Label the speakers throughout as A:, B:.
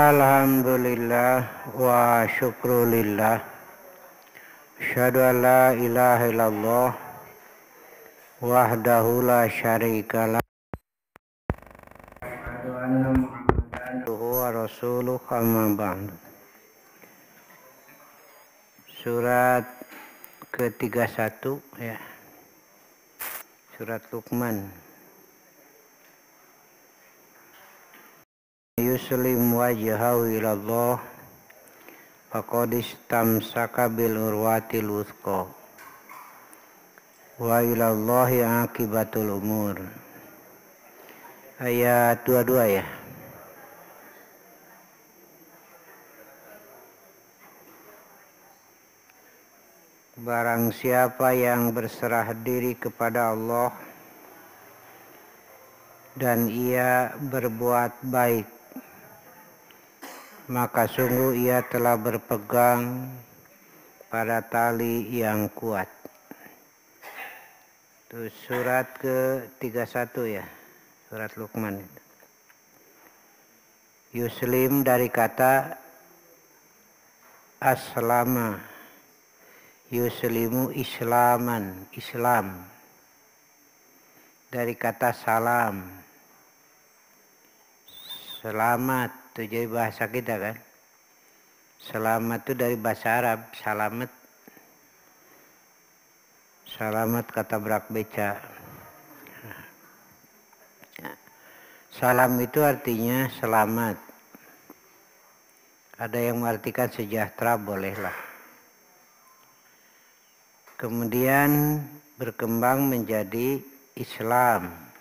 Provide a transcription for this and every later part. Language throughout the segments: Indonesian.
A: Alhamdulillah wa syukrulillah. Asyhadu an la ilaha illallah wahdahu la syarikalah. Asyhadu anna Muhammadan wa rasuluh amma ba'du. Surat ke-31 ya. Surat Luqman. Yuslim wajhahu ilallah faqad istamsaka bil urwatil wuthqa wa ilallahi aqibatul umur. Ayat 22 ya. Barang siapa yang berserah diri kepada Allah dan ia berbuat baik, maka sungguh ia telah berpegang pada tali yang kuat. Itu surat ke-31 ya, surat Luqman. Yuslim dari kata aslama, yuslimu islaman, Islam. Dari kata salam, selamat, itu jadi bahasa kita kan. Selamat itu dari bahasa Arab, salamet. Salamat kata berak beca. Salam itu artinya selamat. Ada yang mengartikan sejahtera, bolehlah. Kemudian berkembang menjadi Islam.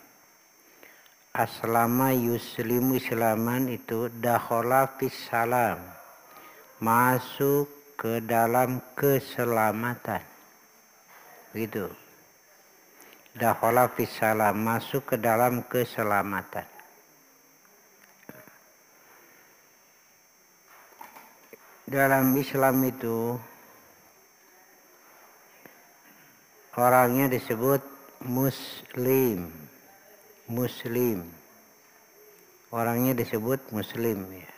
A: Aslama yuslimu islaman itu dakhala fis salam, masuk ke dalam keselamatan. Begitu. Dakhala fis salam, masuk ke dalam keselamatan. Dalam Islam itu orangnya disebut muslim. Muslim. Orangnya disebut muslim ya.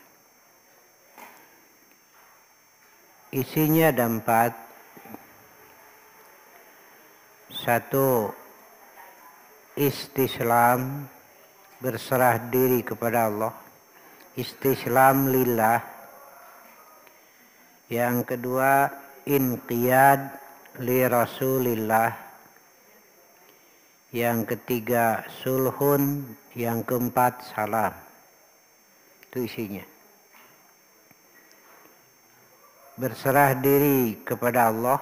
A: Isinya ada 4. 1. Istislam, berserah diri kepada Allah. Istislam lillah. Yang kedua, inqiyad li Rasulillah. Yang ketiga, sulhun. Yang keempat, salam. Itu isinya. Berserah diri kepada Allah,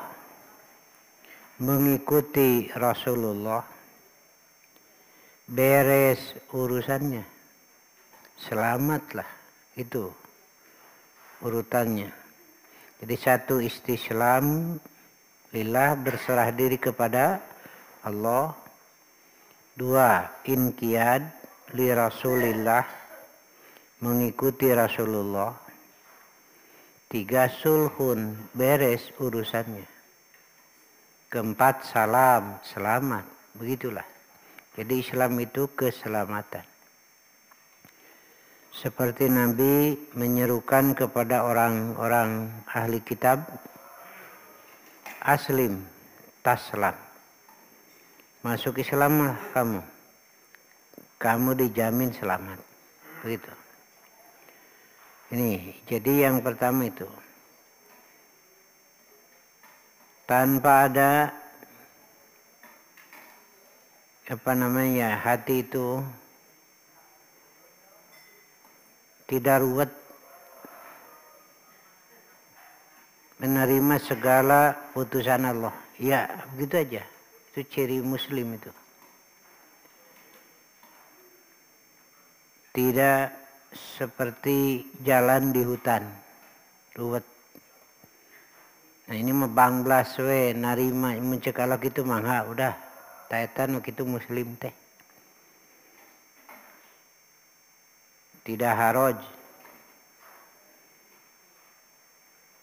A: mengikuti Rasulullah, beres urusannya, selamatlah, itu urutannya. Jadi 1 istislam lillah, berserah diri kepada Allah. 2 inqiyad li Rasulillah, mengikuti Rasulullah. 3 sulhun, beres urusannya. Keempat, salam, selamat. Begitulah. Jadi Islam itu keselamatan. Seperti Nabi menyerukan kepada orang-orang ahli kitab, aslim, taslam. Masuk Islamlah kamu. Kamu dijamin selamat. Begitu. Ini, jadi yang pertama itu. Tanpa ada hati itu tidak ruwet menerima segala putusan Allah. Ya, begitu aja. Itu ciri muslim itu. Tidak seperti jalan di hutan, ruwet. Nah ini mah banglas we narima mencekalak itu mangha udah taetan kitu muslim teh. Tidak haroj.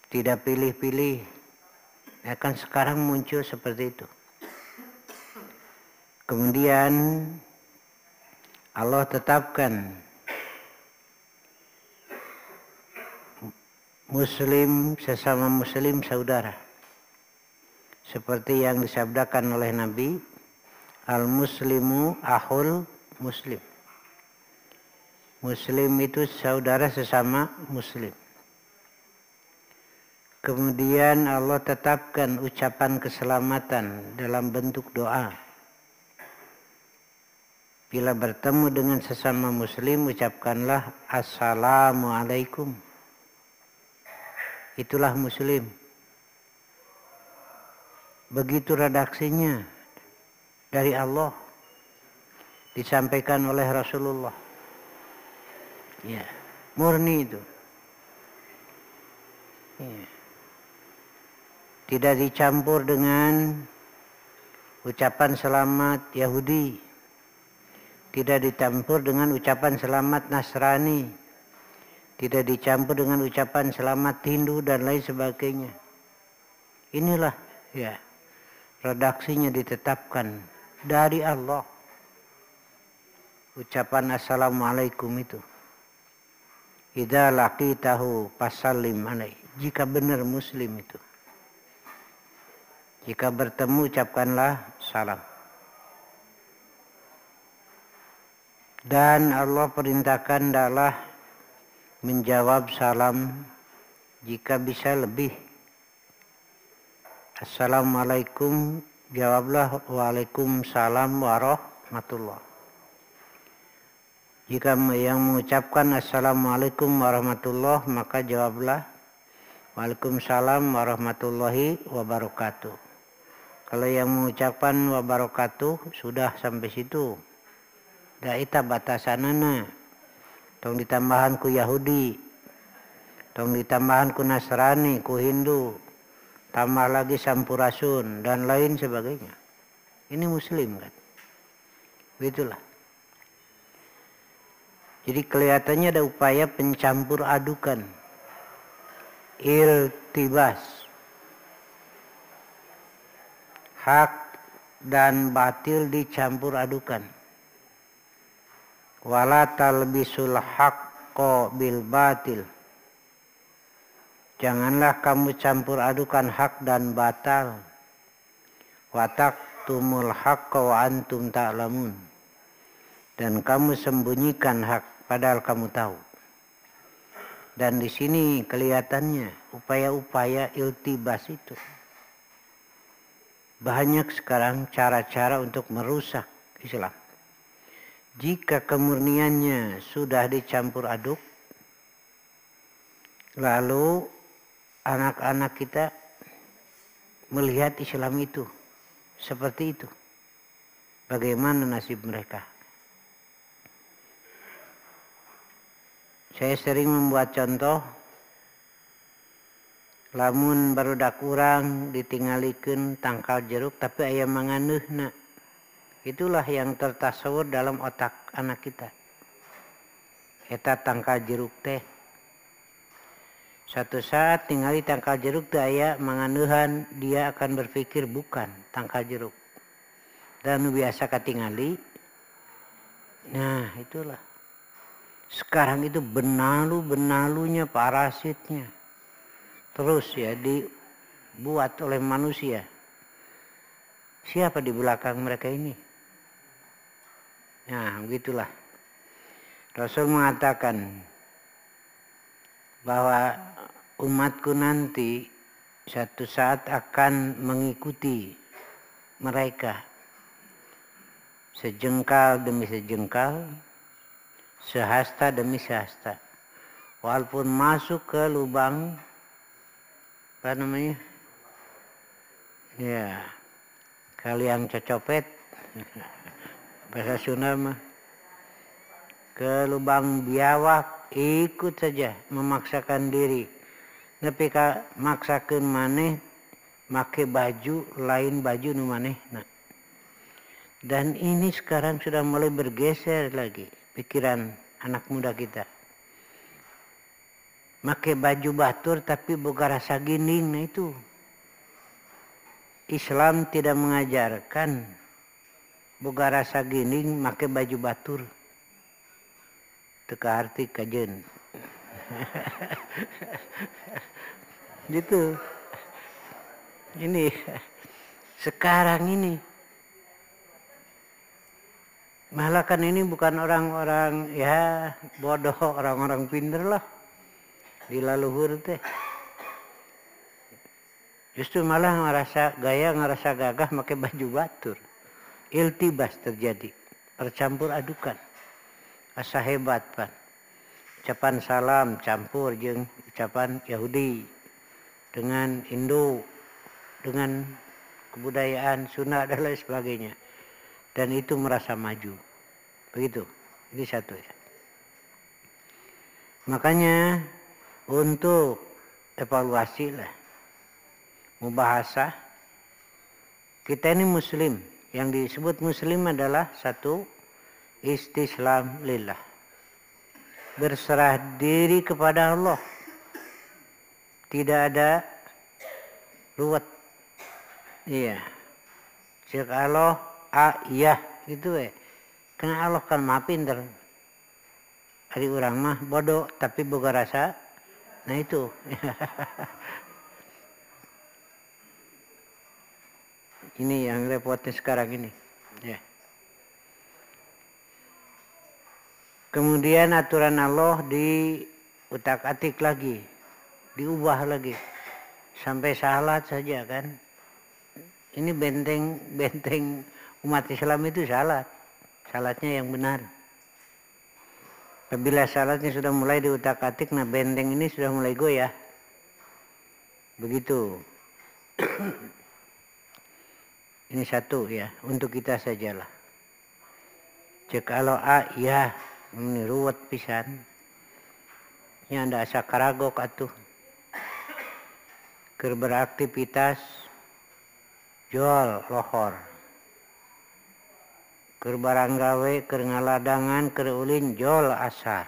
A: Tidak pilih-pilih. Ya kan sekarang muncul seperti itu. Kemudian Allah tetapkan Muslim sesama muslim saudara. Seperti yang disabdakan oleh Nabi, al-muslimu akhul muslim. Muslim itu saudara sesama muslim. Kemudian Allah tetapkan ucapan keselamatan dalam bentuk doa. Bila bertemu dengan sesama muslim, ucapkanlah assalamualaikum. Itulah muslim. Begitu redaksinya dari Allah, disampaikan oleh Rasulullah. Ya, murni itu. Ya. Tidak dicampur dengan ucapan selamat Yahudi. Tidak dicampur dengan ucapan selamat Nasrani. Tidak dicampur dengan ucapan selamat Hindu dan lain sebagainya. Inilah ya, redaksinya ditetapkan dari Allah. Ucapan assalamualaikum itu. Idza laqitahu fasallim alaihi. Jika benar muslim itu. Jika bertemu ucapkanlah salam. Dan Allah perintahkan adalah menjawab salam jika bisa lebih. Assalamualaikum, jawablah waalaikumsalam warahmatullah. Jika yang mengucapkan assalamualaikum warahmatullah, maka jawablah waalaikumsalam warahmatullahi wabarakatuh. Kalau yang mengucapkan wabarakatuh sudah sampai situ. Dah itu batasanana. Tong ditambahan ku Yahudi. Tong ditambahan ku Nasrani, ku Hindu. Tambah lagi Sampurasun dan lain sebagainya. Ini muslim kan. Begitulah. Jadi kelihatannya ada upaya pencampur adukan. Iltibas. Hak dan batil dicampur adukan. Wala talbisul haqqo bil batil. Janganlah kamu campur adukan hak dan batal. Wataktumul haqqa wa antum ta'lamun. Dan kamu sembunyikan hak padahal kamu tahu. Dan di sini kelihatannya upaya-upaya iltibas itu. Banyak sekarang cara-cara untuk merusak Islam. Jika kemurniannya sudah dicampur aduk, lalu anak-anak kita melihat Islam itu seperti itu. Bagaimana nasib mereka? Saya sering membuat contoh, lamun barudak urang ditinggalikeun tangkal jeruk tapi aya manganeuhna. Itulah yang tertasawur dalam otak anak kita. Eta tangkal jeruk teh. Suatu saat tinggali tangkal jeruk teh aya manganeuhan, dia akan berpikir bukan tangkal jeruk. Dan biasa katingali. Nah, itulah. Sekarang itu benalu-benalunya parasitnya. Terus ya dibuat oleh manusia. Siapa di belakang mereka ini? Nah, begitulah. Rasul mengatakan bahwa umatku nanti satu saat akan mengikuti mereka. Sejengkal demi sejengkal, sehasta demi sehasta. Walaupun masuk ke lubang, apa namanya? Ya, kaliang cecopet. Bahasa Sunda mah ke lubang biawak ikut saja memaksakan diri. Tapi maksakeun maneh make baju lain baju nu manehna. Dan ini sekarang sudah mulai bergeser lagi pikiran anak muda kita. Make baju batur tapi boga rasa ginding, nah itu. Islam tidak mengajarkan boga rasa ginding make baju batur. Teka arti kajen. Gitu. Ini sekarang ini malah kan ini bukan orang-orang ya bodoh, orang-orang pinter lah di laluhur teh. Justru malah ngerasa gagah pakai baju batur. Iltibas terjadi, bercampur adukan. Asa hebat pan. Ucapan salam campur jeung ucapan Yahudi dengan Indo, dengan kebudayaan Sunda dan lain sebagainya. Dan itu merasa maju. Begitu. Ini satu ya. Makanya untuk evaluasi lah. Mubahasah. Kita ini muslim. Yang disebut muslim adalah satu, istislam lillah. Berserah diri kepada Allah. Tidak ada ruwet. Iya. Cek Allah, iya. Gitu Karena Allah kan maha pinter. Hari orang mah bodoh tapi boga rasa. Nah itu. Ini yang repotnya sekarang ini. Ya. Kemudian aturan Allah diutak-atik lagi. Diubah lagi. Sampai salat saja kan. Ini benteng umat Islam itu salat. Salatnya yang benar. Apabila salatnya sudah mulai diutak-atik, nah benteng ini sudah mulai goyah. Begitu. Ini satu ya, untuk kita sajalah. Cek kalau ya, ini ruwet pisan. Ini anda asa karagok atuh. Keur beraktivitas jol lohor. Keur barang gawe, keur ngaladangan, keur ulin jol asar.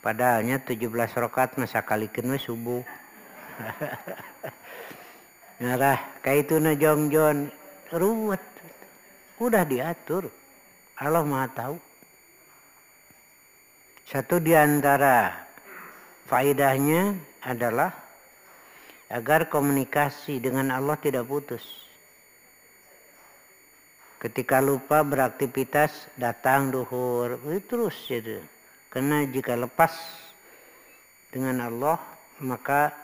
A: Padahalnya 17 rakaat masa kalikeun we subuh. Ngarah kaituna jongjon ruwet. Udah diatur. Allah Maha tahu. Satu di antara faedahnya adalah agar komunikasi dengan Allah tidak putus. Ketika lupa beraktivitas datang duhur terus gitu. Karena jika lepas dengan Allah maka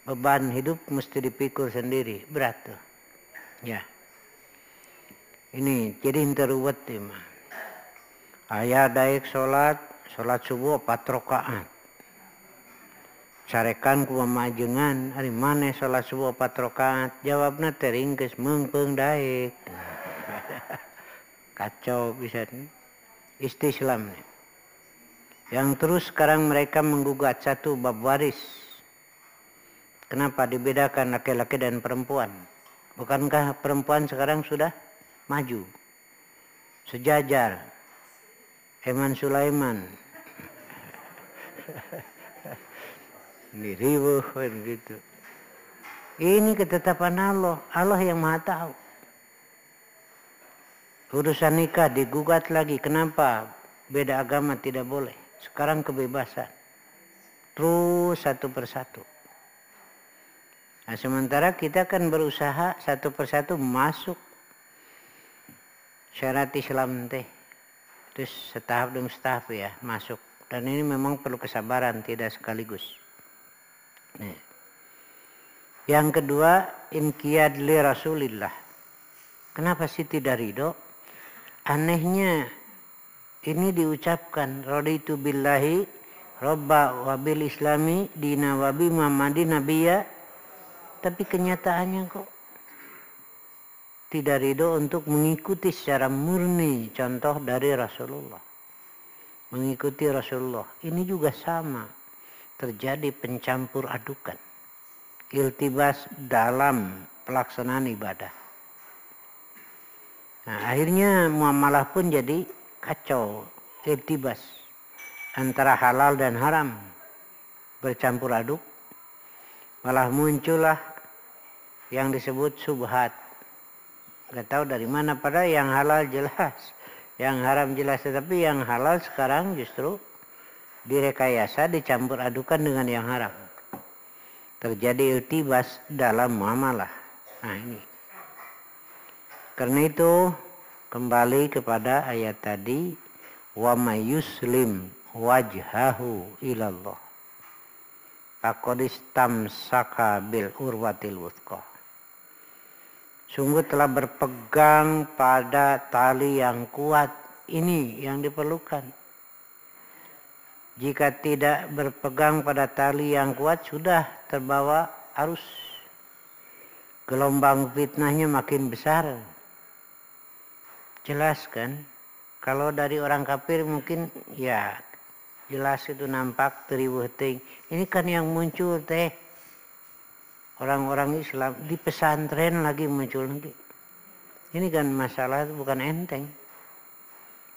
A: beban hidup mesti dipikul sendiri, berat tuh. Ya. Ini jadi teruwet mah. Aya daek salat subuh 4 rakaat. Sarekan ku mamajengan ari maneh salat subuh 4 rakaat, jawabna teh ringkeus meungpeung daek. Kacau bisa istislam. Yang terus sekarang mereka menggugat satu bab waris. Kenapa dibedakan laki-laki dan perempuan? Bukankah perempuan sekarang sudah maju? Sejajar. Eman Sulaiman. Ini ribuh gitu. Ini ketetapan Allah. Allah yang maha tahu. Urusan nikah digugat lagi. Kenapa? Beda agama tidak boleh. Sekarang kebebasan. Terus satu persatu. Nah, sementara kita kan berusaha satu persatu masuk syarat Islam teh. Terus setahap demi setahap ya masuk. Dan ini memang perlu kesabaran, tidak sekaligus. Nih. Yang kedua, inqiyad li Rasulillah. Kenapa sih tidak ridho? Anehnya ini diucapkan raditu billahi robba wabil islami dina wabi Muhammadin nabiyya. Tapi kenyataannya kok tidak ridho untuk mengikuti secara murni contoh dari Rasulullah. Mengikuti Rasulullah. Ini juga sama. Terjadi pencampur adukan. Iltibas dalam pelaksanaan ibadah. Nah, akhirnya muamalah pun jadi kacau. Iltibas. Antara halal dan haram. Bercampur aduk. Malah muncullah yang disebut subhat. Gak tahu dari mana, pada yang halal jelas, yang haram jelas, tetapi yang halal sekarang justru direkayasa, dicampur adukan dengan yang haram. Terjadi iltibas dalam muamalah. Nah ini. Karena itu kembali kepada ayat tadi, wa may yuslim wajhahu ilallah faqad istamsaka bil urwatil wuthqa. Sungguh telah berpegang pada tali yang kuat. Ini yang diperlukan. Jika tidak berpegang pada tali yang kuat, sudah terbawa arus. Gelombang fitnahnya makin besar. Jelas kan? Kalau dari orang kafir mungkin ya jelas itu nampak teribuh ting. Ini kan yang muncul teh. Orang-orang Islam di pesantren lagi muncul lagi. Ini kan masalah bukan enteng.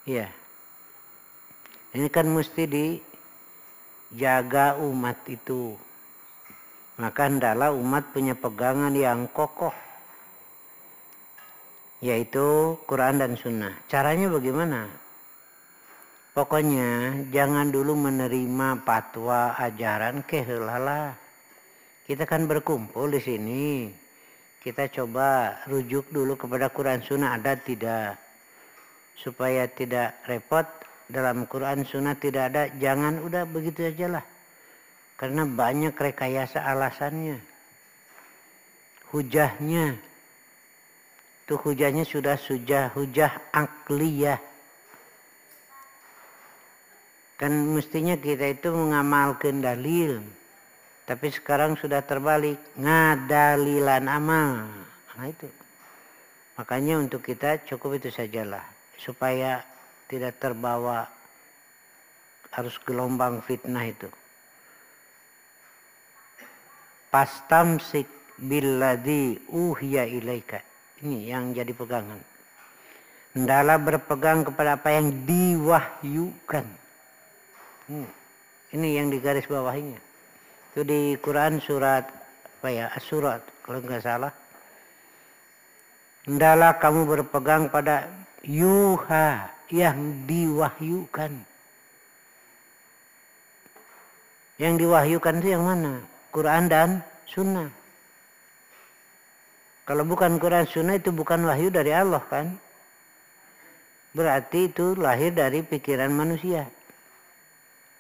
A: Iya. Ini kan mesti dijaga umat itu. Maka hendaklah umat punya pegangan yang kokoh. Yaitu Quran dan Sunnah. Caranya bagaimana? Pokoknya jangan dulu menerima fatwa ajaran keheula. Kita kan berkumpul di sini. Kita coba rujuk dulu kepada Quran Sunnah ada tidak. Supaya tidak repot dalam Quran Sunnah tidak ada. Jangan udah begitu aja lah. Karena banyak rekayasa alasannya. Hujahnya. Itu hujahnya sudah hujah akliyah. Kan mestinya kita itu mengamalkan dalil. Tapi sekarang sudah terbalik. Ngadalilan amal. Nah itu. Makanya untuk kita cukup itu sajalah. Supaya tidak terbawa arus gelombang fitnah itu. Pastamsik billadzi uhiya ilaika. Ini yang jadi pegangan. Hendaklah berpegang kepada apa yang diwahyukan. Ini yang digaris bawahinya. Itu di Quran surat As-Surat kalau nggak salah. Hendaklah kamu berpegang pada yuha yang diwahyukan. Yang diwahyukan itu yang mana? Quran dan Sunnah. Kalau bukan Quran Sunnah itu bukan wahyu dari Allah kan? Berarti itu lahir dari pikiran manusia.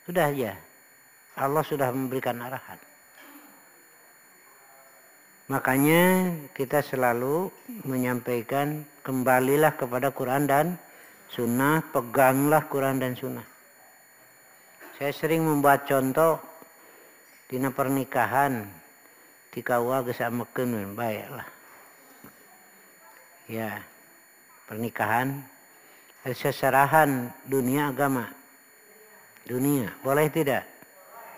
A: Sudah aja. Allah sudah memberikan arahan. Makanya kita selalu menyampaikan kembalilah kepada Quran dan Sunnah, peganglah Quran dan Sunnah. Saya sering membuat contoh dina pernikahan tikawa gesamekeun baiklah. Ya, pernikahan seserahan dunia agama. Dunia, boleh tidak?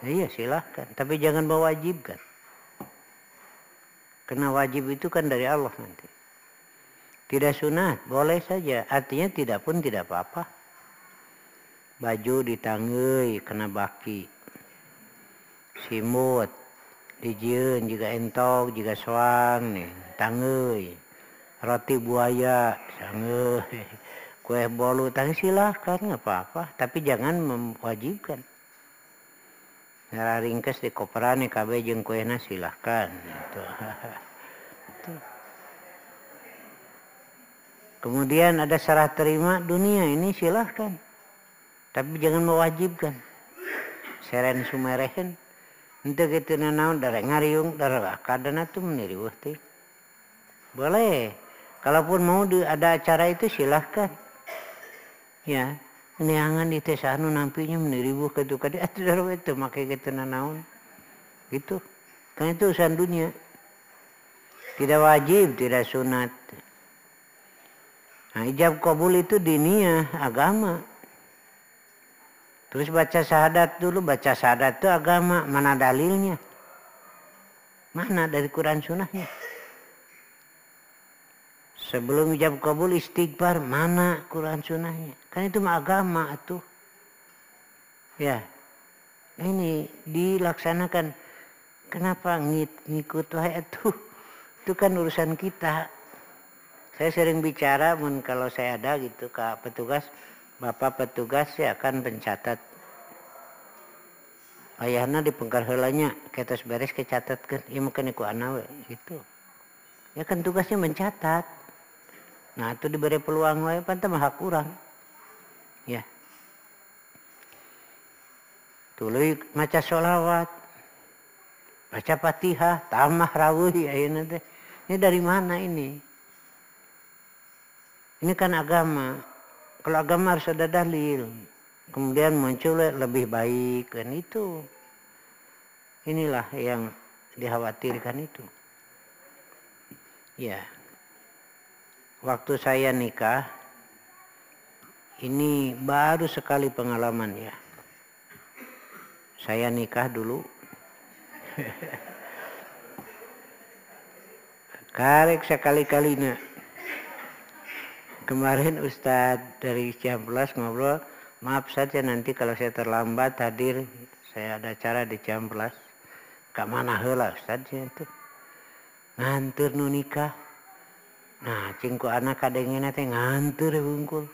A: Iya silahkan, tapi jangan mewajibkan. Karena wajib itu kan dari Allah nanti. Tidak sunat, boleh saja. Artinya tidak pun tidak apa-apa. Baju ditanggei, kena baki. Simut, dijieun juga entok, juga soang nih, tanggei. Roti buaya, tanggei. Kue bolu, tanggei silahkan, nggak apa-apa. Tapi jangan mewajibkan. Nara ringkes di koperan KB jeung kuehna silahkan. Gitu. Kemudian ada serah terima dunia ini silahkan. Tapi jangan mewajibkan. Seren sumerehen. Ente gitu nanaon darah ngariung darah kadana tuh meniriweuh teh. Boleh. Kalaupun mau ada acara itu silahkan. Ya. Neangan di tesanu nampinya meniribu ketu kadi atuh itu make kitu nanaon. Gitu. Kan itu urusan dunia. Tidak wajib, tidak sunat. Nah, ijab qabul itu diniyah agama. Terus baca syahadat dulu, baca syahadat itu agama, mana dalilnya? Mana dari Quran sunnahnya? Sebelum ijab kabul istighfar, mana Quran sunnahnya? Kan itu mah agama tuh. Ya, ini dilaksanakan. Kenapa ngikut wae tuh? Itu kan urusan kita. Saya sering bicara, kalau saya ada gitu ke petugas, Bapak petugas ya akan pencatat. ayahna dipengkar heulanya ketos beres kecatatkeun ieu mah iku ana we gitu. Ya kan tugasnya mencatat. Nah itu diberi peluang wae pan teh mah hak urang. Ya. Tuluy maca sholawat. Baca Fatihah, tamah rawuh ayeuna teh. Ini dari mana ini? Ini kan agama. Kalau agama harus ada dalil. Kemudian muncul lebih baik kan itu. Inilah yang dikhawatirkan itu. Ya. Waktu saya nikah, ini baru sekali pengalaman ya. Saya nikah dulu. Karek sekali-kalinya. Kemarin Ustadz dari Ciamplas ngobrol, maaf saja nanti kalau saya terlambat hadir, saya ada acara di Ciamplas. Ka mana heula Ustadz itu. Ngantur nu nikah. Nah, cingku anak kadengena teh ngantur bungkul.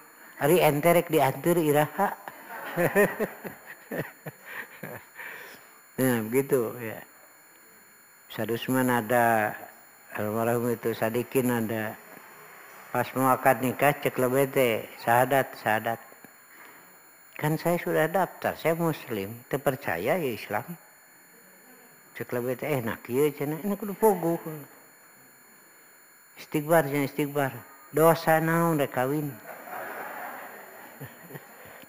A: Ari enterek diantur iraha. Nah, begitu ya. Sadusman ada, almarhum itu Sadikin ada. Pas mau akad nikah cek lebih teh syahadat. Kan saya sudah daftar, saya muslim, terpercaya ya Islam. Cek lebih teh nak kieu cenah, ini kudu pogo. Istighfar. Dosa naon rek kawin.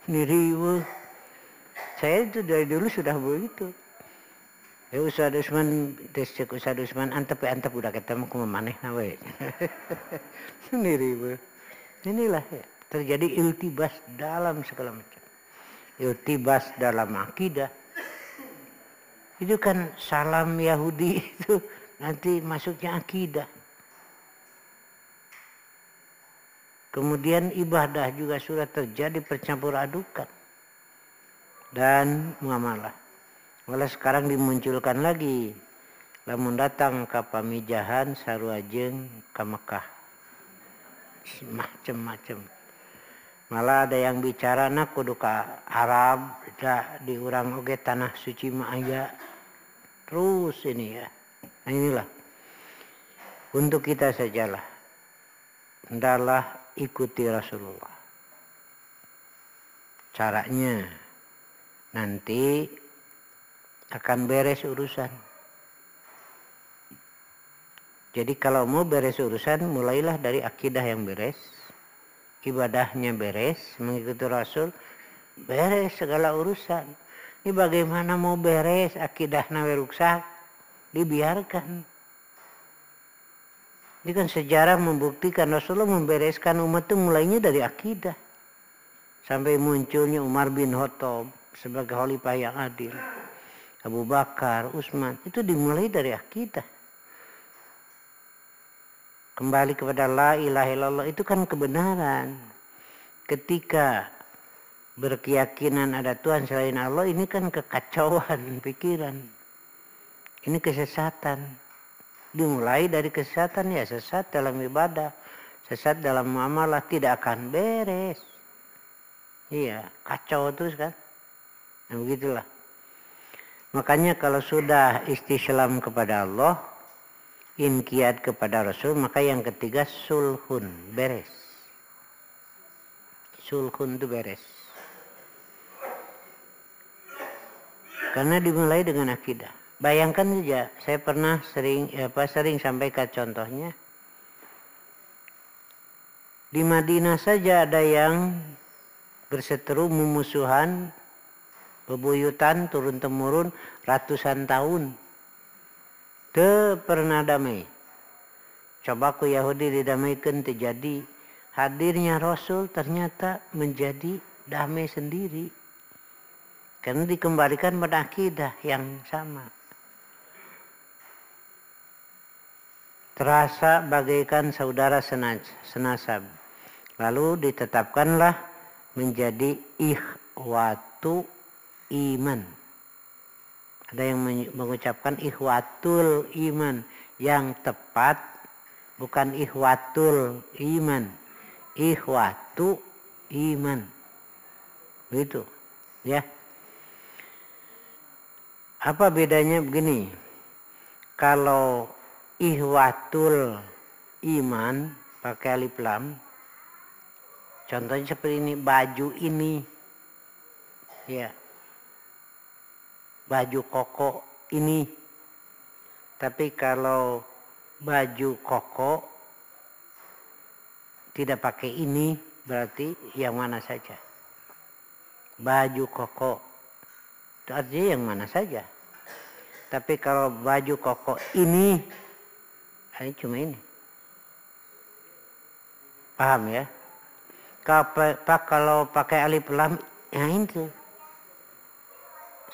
A: Niriweuh. Saya itu dari dulu sudah begitu. Ya Ustaz Usman, cek Ustaz Usman antep udah ketemu kumaha manehna we. Niriweuh. Inilah ya, terjadi iltibas dalam segala macam. Iltibas dalam akidah. Itu kan salam Yahudi itu nanti masuknya akidah. Kemudian ibadah juga sudah terjadi percampur adukan. Dan muamalah. Malah sekarang dimunculkan lagi. Lamun datang ke pamijahan sarua jeung ka Mekah. Macem-macem. Malah ada yang bicara nak kudu ka Arab, di urang oge tanah suci mah aya. Terus ini ya. Nah inilah. Untuk kita sajalah. Hendaklah ikuti Rasulullah. Caranya nanti akan beres urusan. Jadi kalau mau beres urusan, mulailah dari akidah yang beres, ibadahnya beres, mengikuti Rasul, beres segala urusan. Ini bagaimana mau beres akidahna rusak, dibiarkan. Ini kan sejarah membuktikan Rasulullah membereskan umat itu mulainya dari akidah. Sampai munculnya Umar bin Khattab sebagai khalifah yang adil. Abu Bakar, Utsman, itu dimulai dari akidah. Kembali kepada la ilaha illallah itu kan kebenaran. Ketika berkeyakinan ada Tuhan selain Allah, ini kan kekacauan pikiran. Ini kesesatan. Dimulai dari kesesatan ya, sesat dalam ibadah, sesat dalam muamalah, tidak akan beres. Iya, kacau terus kan. Nah begitulah. Makanya kalau sudah istislam kepada Allah, inqiyad kepada Rasul, maka yang ketiga sulhun, beres. Sulhun itu beres. Karena dimulai dengan akidah. Bayangkan saja, saya pernah sering sampaikan contohnya. Di Madinah saja ada yang berseteru memusuhan, bebuyutan turun-temurun ratusan tahun. Teu pernah damai. Coba ku Yahudi didamaikan terjadi. Hadirnya Rasul ternyata menjadi damai sendiri. Karena dikembalikan pada akidah yang sama. Terasa bagaikan saudara senasab. Lalu ditetapkanlah menjadi ikhwatu iman. Ada yang mengucapkan ikhwatul iman. Yang tepat bukan ikhwatul iman. Ikhwatu iman. Begitu. Ya. Apa bedanya begini? Kalau ihwatul iman pakai alif lam, contohnya seperti ini, baju ini, ya, baju koko ini. Tapi kalau baju koko tidak pakai ini, berarti yang mana saja. Baju koko itu artinya yang mana saja. Tapi kalau baju koko ini cuma ini. Paham ya? Kalau pakai alif lam, yang itu.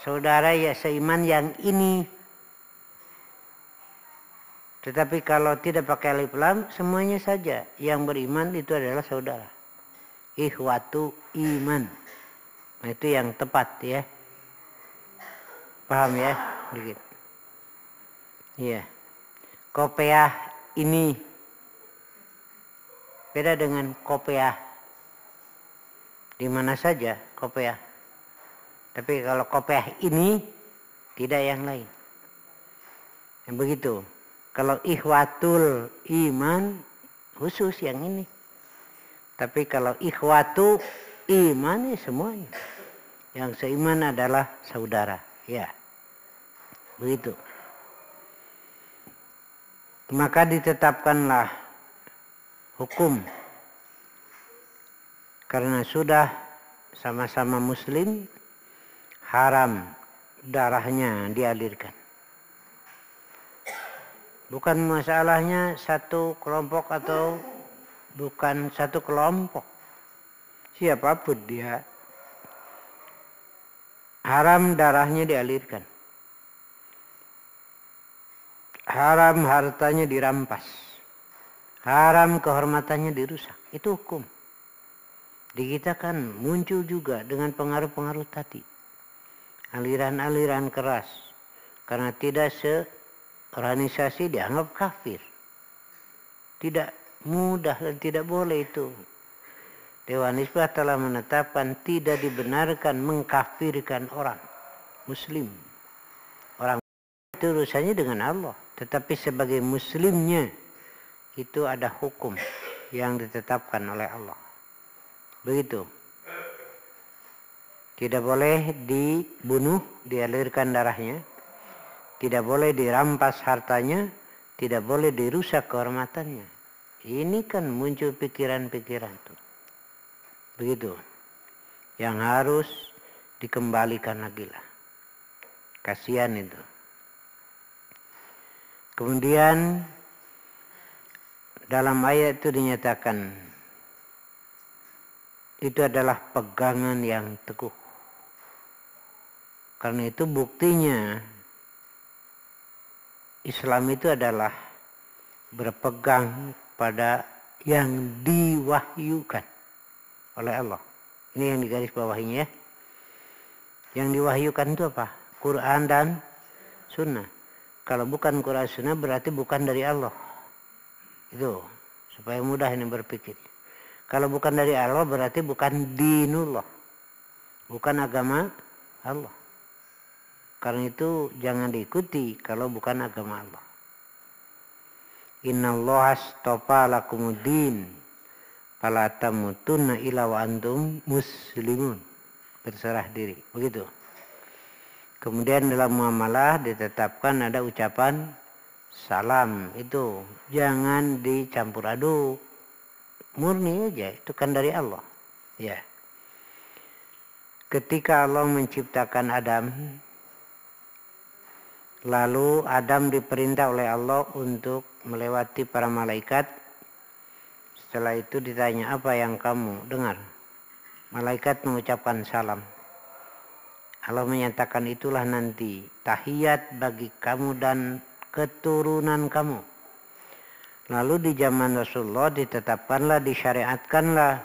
A: Saudara ya seiman yang ini. Tetapi kalau tidak pakai alif lam, semuanya saja. Yang beriman itu adalah saudara. Ikhwatu iman. Nah, itu yang tepat ya. Paham ya? Begitu. Iya. Kopiah ini beda dengan kopiah. Di mana saja kopiah. Tapi kalau kopiah ini tidak yang lain. Yang begitu. Kalau ikhwatul iman khusus yang ini. Tapi kalau ikhwatu iman ya semuanya. Yang seiman adalah saudara. Ya. Begitu. Maka ditetapkanlah hukum. Karena sudah sama-sama muslim, haram darahnya dialirkan. Bukan masalahnya satu kelompok atau bukan satu kelompok. Siapapun dia, haram darahnya dialirkan. Haram hartanya dirampas. Haram kehormatannya dirusak. Itu hukum. Di kita kan muncul juga dengan pengaruh-pengaruh tadi. Aliran-aliran keras. Karena tidak organisasi dianggap kafir. Tidak mudah dan tidak boleh itu. Dewan Hizbah telah menetapkan tidak dibenarkan mengkafirkan orang muslim. Orang itu urusannya dengan Allah. Tetapi sebagai muslimnya itu ada hukum yang ditetapkan oleh Allah. Begitu. Tidak boleh dibunuh, dialirkan darahnya. Tidak boleh dirampas hartanya. Tidak boleh dirusak kehormatannya. Ini kan muncul pikiran-pikiran tuh. Begitu. Yang harus dikembalikan lagi lah. Kasihan itu. Kemudian dalam ayat itu dinyatakan itu adalah pegangan yang teguh. Karena itu buktinya Islam itu adalah berpegang pada yang diwahyukan oleh Allah. Ini yang digaris bawahinya ya. Yang diwahyukan itu apa? Quran dan Sunnah. Kalau bukan Quran Sunnah berarti bukan dari Allah. Itu supaya mudah ini berpikir. Kalau bukan dari Allah berarti bukan dinullah. Bukan agama Allah. Karena itu jangan diikuti kalau bukan agama Allah. Innallaha astafa lakumuddin fala tamutunna illa wa antum muslimun. Berserah diri. Begitu. Kemudian dalam muamalah ditetapkan ada ucapan salam. Itu jangan dicampur aduk. Murni aja. Itu kan dari Allah. Ya. Ketika Allah menciptakan Adam, lalu Adam diperintah oleh Allah untuk melewati para malaikat. Setelah itu ditanya, apa yang kamu dengar? Malaikat mengucapkan salam. Allah menyatakan itulah nanti tahiyat bagi kamu dan keturunan kamu. Lalu di zaman Rasulullah ditetapkanlah, disyariatkanlah.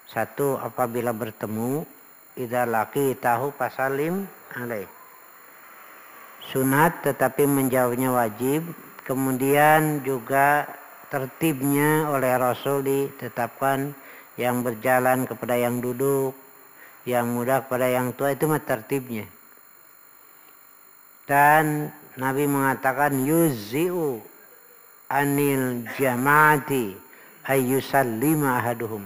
A: Satu, apabila bertemu, idza laqitahu fasallim alaih. Sunat tetapi menjawabnya wajib. Kemudian juga tertibnya oleh Rasul ditetapkan, yang berjalan kepada yang duduk, yang muda kepada yang tua, itu mah tertibnya. Dan Nabi mengatakan yuzzi'u anil jama'ati ayyusallima ahaduhum.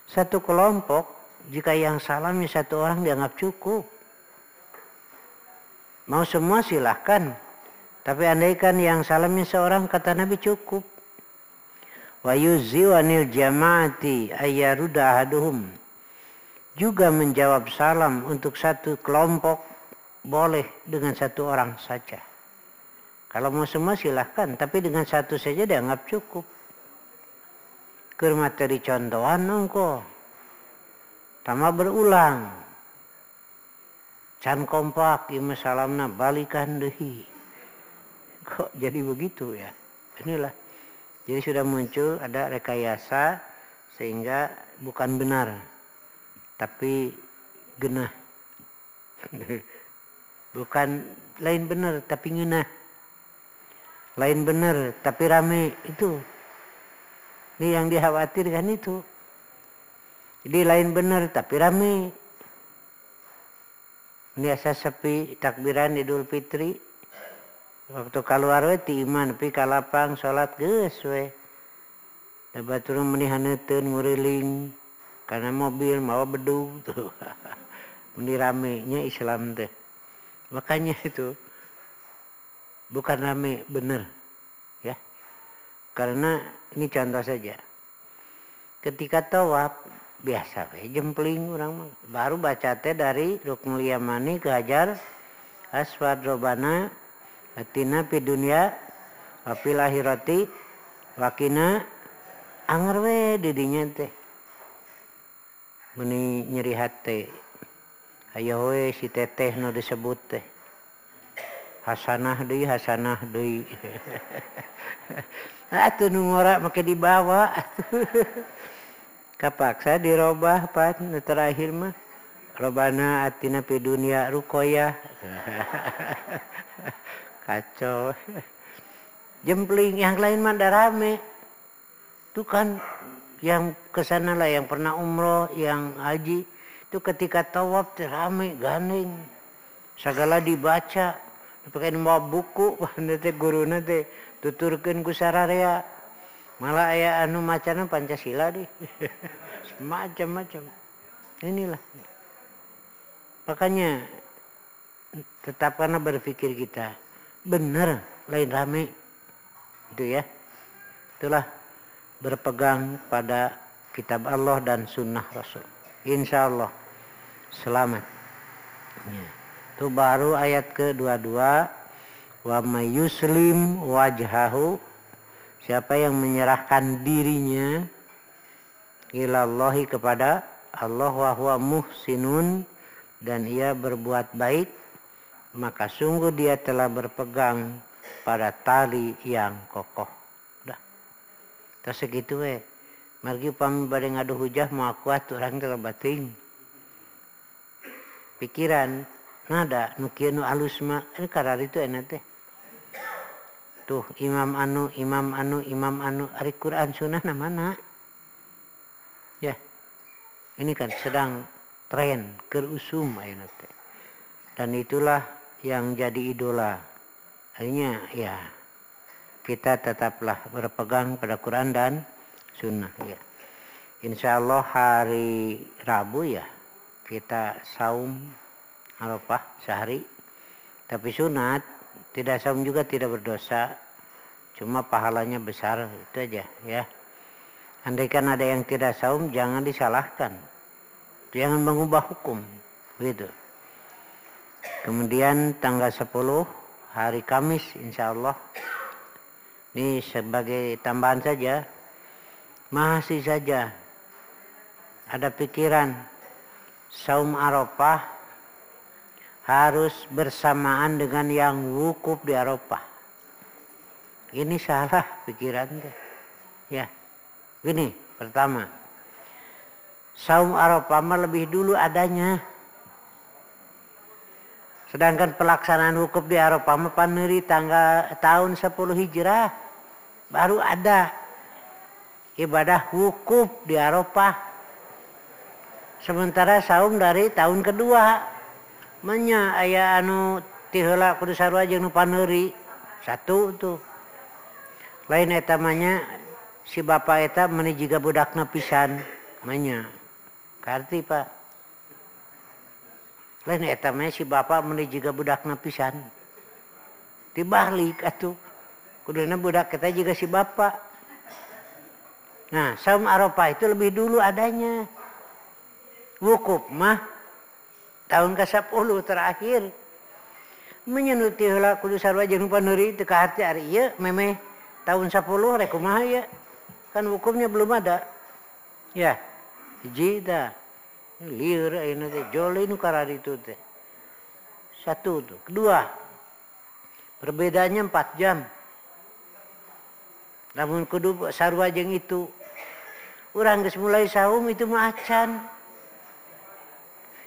A: Satu kelompok jika yang salamnya satu orang dianggap cukup. Mau semua silahkan. Tapi andaikan yang salamnya seorang kata Nabi cukup. Wa yuzzi'u anil jama'ati ayyaruda ahaduhum. Juga menjawab salam untuk satu kelompok boleh dengan satu orang saja. Kalau mau semua silahkan, tapi dengan satu saja dianggap cukup. Keur materi contohan nongko. Tama berulang. Can kompak ieu salamna balikan deui. Kok jadi begitu ya? Inilah. Jadi sudah muncul ada rekayasa sehingga bukan benar. Tapi genah. Bukan lain benar tapi ngeunah. Lain benar tapi rame itu. Ini yang dikhawatirkan itu. Jadi lain benar tapi rame. Ini asa sepi takbiran Idul Fitri. Waktu keluar we ti iman pi ka lapang salat geus we. Da batur menihaneuteun nguriling karena mobil mawa bedug tuh. Ini ramenya Islam teh. Makanya itu bukan rame benar ya. Karena ini contoh saja. Ketika tawaf biasa we jempling orang baru baca teh dari Ruknul Yamani ke Hajar Aswad Robana atina fi dunya wa fil akhirati wakina anger we di dinya teh. Meni nyeri hate. Aya we si teteh nu disebut teh. Hasanah deui. Atuh nu ngora make dibawa. Kapaksa dirobah pan nu terakhir mah. Robana atina fi dunya ruqyah. Kacau. Jempling yang lain mah rame. Itu kan yang kesana lah yang pernah umroh, yang haji. Itu ketika tawaf rame, gandeng. Segala dibaca. Pakai bawa buku. Nanti guruna teh tuturkeun ku sararea. Malah aya anu macana Pancasila deh. Macam-macam. Inilah. Makanya tetap karena berpikir kita. Benar, lain rame. Itu ya. Itulah berpegang pada kitab Allah dan sunnah Rasul. Insya Allah selamat. Ya. Itu baru ayat ke-22. Wa may yuslim wajhahu. Siapa yang menyerahkan dirinya ilallahi kepada Allah wa huwa muhsinun dan ia berbuat baik, maka sungguh dia telah berpegang pada tali yang kokoh. Udah. Terus segitu we. Margi upami bade ngadu hujah mau kuat urang teh bating. Pikiran nada nu kieu nu alus mah karar itu enak teh. Tuh imam anu ari Quran sunnah na mana? Ya. Ini kan sedang tren kerusum ayeuna teh. Dan itulah yang jadi idola. Akhirnya ya kita tetaplah berpegang pada Quran dan sunnah ya. Insya Allah hari Rabu ya kita saum Arafah sehari. Tapi sunat tidak saum juga tidak berdosa. Cuma pahalanya besar itu aja ya. Andaikan ada yang tidak saum jangan disalahkan. Jangan mengubah hukum gitu. Kemudian tanggal 10 hari Kamis insya Allah. Ini sebagai tambahan saja. Masih saja ada pikiran saum Arafah harus bersamaan dengan yang wukuf di Arafah. Ini salah pikiran deh. Ya. Gini, pertama. Saum Arafah mah lebih dulu adanya. Sedangkan pelaksanaan wukuf di Arafah mah paneri tahun 10 Hijrah baru ada ibadah wukuf di Arafah. Sementara saum dari tahun kedua. Manya aya anu ti heula kudu sarua jeung nu paneuri. Satu tuh. Lain eta manya si bapa eta meuni jiga budakna pisan manya. Karti Pak. Lain eta mah si bapa meuni jiga budakna pisan. Dibalik atuh. Kuduna budak kita juga si bapa. Nah, saum Arafah itu lebih dulu adanya. Wukuf mah tahun ke-10 terakhir. Menyenuti heula kudu sarua jeung paneuri teu kahati ari ieu memeh tahun 10 rek kumaha ya. Kan wukufnya belum ada. Ya. Hiji tah. Lieur ayeuna teh joli nu karari itu teh. Satu tuh. Kedua. Perbedaannya 4 jam. Namun kudu sarua jeung itu. Urang geus mulai saum itu mah acan.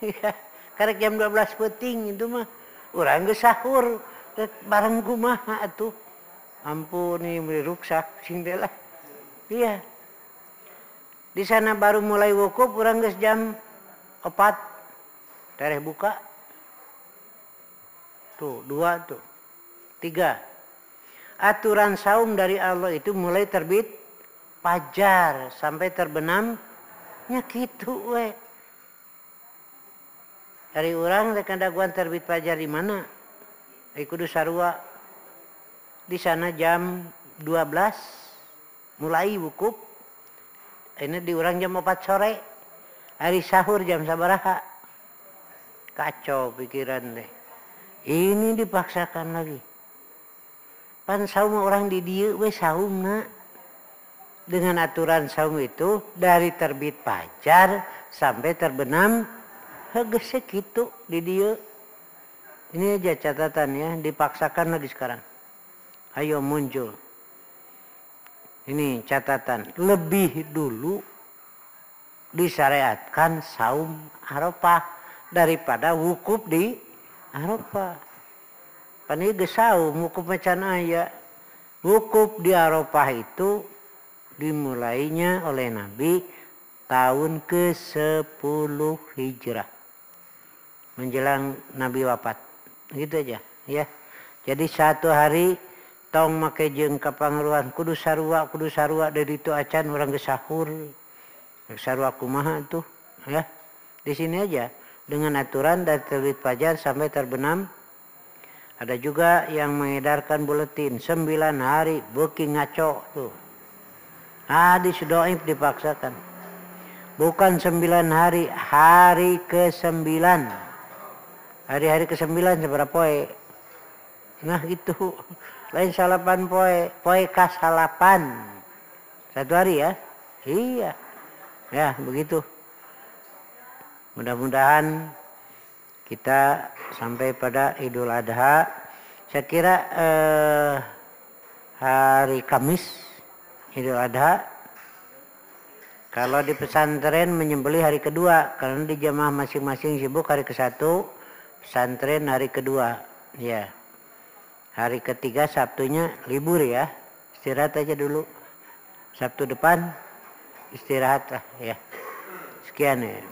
A: Ya, karek jam 12 peuting itu mah urang geus sahur bareng kumaha atuh. Ampun nih beli ruksak sing teh lah. Iya. Di sana baru mulai wukuf urang geus jam 4 tereh buka. Tuh, 2 tuh. 3. Aturan saum dari Allah itu mulai terbit fajar sampai terbenamnya kitu we. Dari urang rek daguan terbit fajar di mana? Kudu sarua. Di sana jam 12 mulai wukuf. Ini di urang jam 4 sore. Hari sahur jam sabaraha? Kacau pikiran deh. Ini dipaksakan lagi. Pan saum orang di dieu we saumna. Dengan aturan saum itu dari terbit fajar sampai terbenam geus kitu di dieu. Ini aja catatan ya, dipaksakan lagi sekarang. Ayo muncul. Ini catatan, lebih dulu disyariatkan saum Arafah daripada wukuf di Arafah. Pani geus saum wukuf macan aya. Wukuf di Arafah itu dimulainya oleh Nabi tahun ke-10 Hijrah. Menjelang Nabi wafat. Gitu aja ya. Jadi satu hari tong make jeung kapangaruhan kudu sarua dari itu acan urang geus sahur. Sarua kumaha tuh ya. Di sini aja dengan aturan dari terbit fajar sampai terbenam. Ada juga yang mengedarkan buletin 9 hari beuki ngaco tuh. Hadis dhaif dipaksakan. Bukan 9 hari, hari ke-9. Hari-hari ke-9 seberapa poe. Nah gitu. Lain salapan poe, poe kasalapan. 1 hari ya. Iya. Ya, begitu. Mudah-mudahan kita sampai pada Idul Adha. Saya kira hari Kamis Idul Adha. Kalau di pesantren menyembelih hari kedua. Karena di jamaah masing-masing sibuk hari ke-1. Pesantren hari kedua. Ya. Hari ketiga Sabtunya libur ya. Istirahat aja dulu. Sabtu depan istirahat lah ya. Sekian ya.